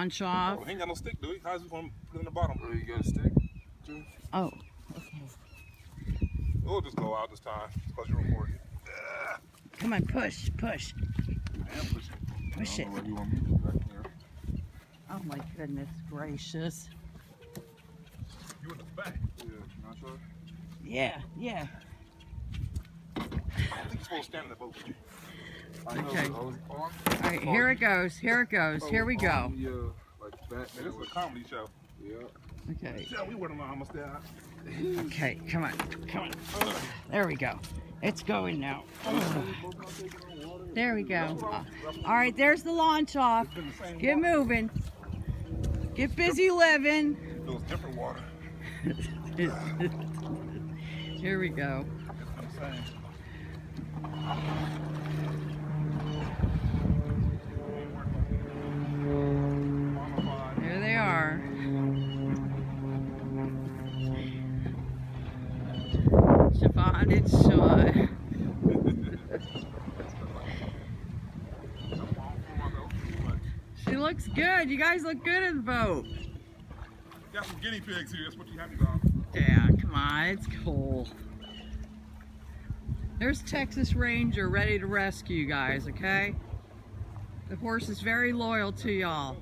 launch off. Oh, he ain't got no stick, do he? How's he gonna put it in the bottom? Oh, you got a stick? Oh, okay. We'll just go out this time because you're recording. Come on, push, push. I am pushing. Push it. Where do you want me to back here? Oh my goodness gracious. You in the back. Yeah, not sure. Yeah, yeah. I think you're supposed to stand in the boat with you. Okay. On, All right, here it goes. Here it goes. Here we go. Yeah, like Man, this is a comedy show. Yeah. Okay. Yeah, we wouldn't know how much that. Okay, come on. Come on. There we go. It's going now. There we go. All right, there's the launch off. Get moving. Get busy living. It was different water. Here we go. It's been the same. There they are. Siobhan and Sean. She looks good. You guys look good in the boat. Got some guinea pigs here. That's what you have me on. Yeah, come on. It's cool. There's Texas Ranger ready to rescue you guys, okay? The horse is very loyal to y'all.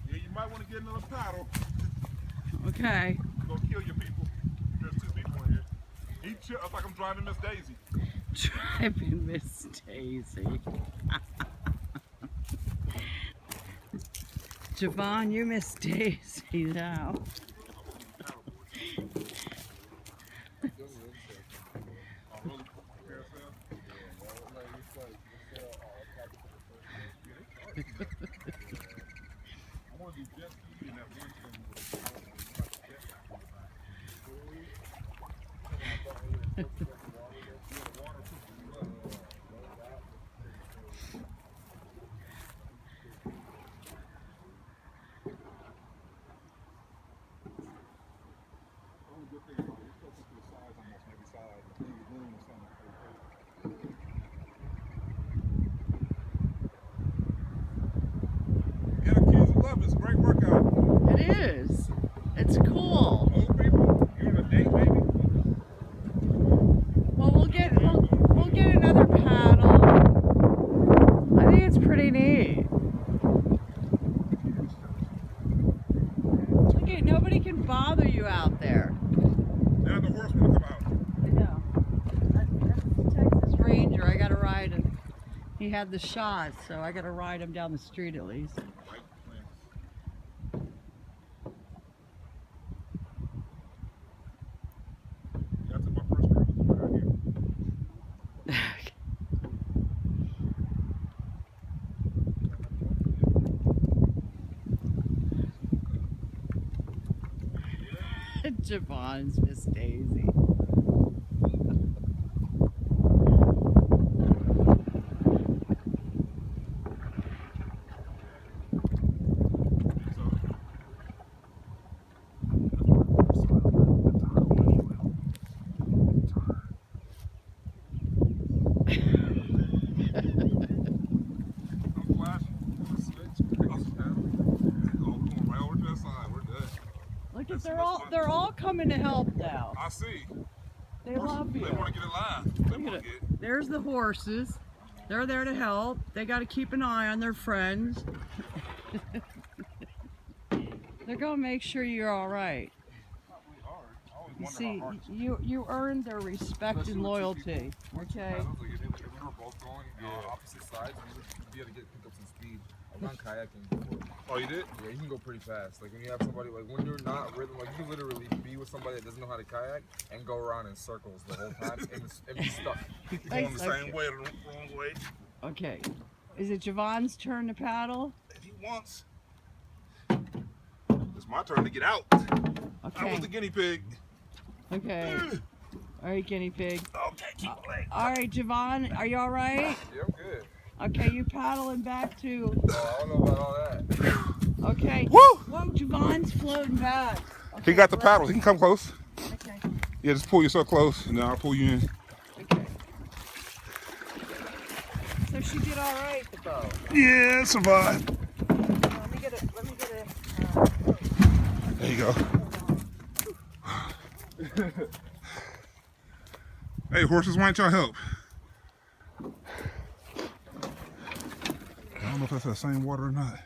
You might want to get another paddle. Okay. Go kill your people. There's 2 people in here. He chill. It's like I'm driving Miss Daisy. Driving Miss Daisy. Javon, you Miss Daisy now. It's a great workout. It is. It's cool. Old people, you on a date, baby? Well, we'll get another paddle. I think it's pretty neat. Look at, nobody can bother you out there. Now the horse will come out. I know. That's the Texas Ranger. I got to ride him. He had the shot, so I got to ride him down the street at least. Javon's Miss Daisy. Look at they're all coming to help now. I see. They love you. They want to get alive. They want to get. There's the horses. They're there to help. They got to keep an eye on their friends. They're gonna make sure you're all right. You see, you earned their respect and loyalty. Okay. If we were both going opposite sides, we'd be able to pick up some speed. I've gone kayaking before. Oh, you did? Yeah, you can go pretty fast. Like when you have somebody, like when you're not rhythm, like you can literally be with somebody that doesn't know how to kayak and go around in circles the whole time and be stuck. Going the same way, the wrong way. Okay. Is it Javon's turn to paddle? If he wants. It's my My turn to get out. I Okay. was the guinea pig. Okay. All right, guinea pig. Okay, keep my leg. All right, Javon, are you all right? Yeah, I'm good. Okay, you paddling back to. Oh, I don't know about all that. Okay. Woo! Whoa, Javon's floating back. Okay, He got the let's- paddle. He can come close. Okay. Yeah, just pull yourself close, and then I'll pull you in. Okay. So she did all right, the boat. Yeah, survive. Let me get it. Let me get it. There you go. Hey, horses, why don't y'all help? I don't know if that's the same water or not.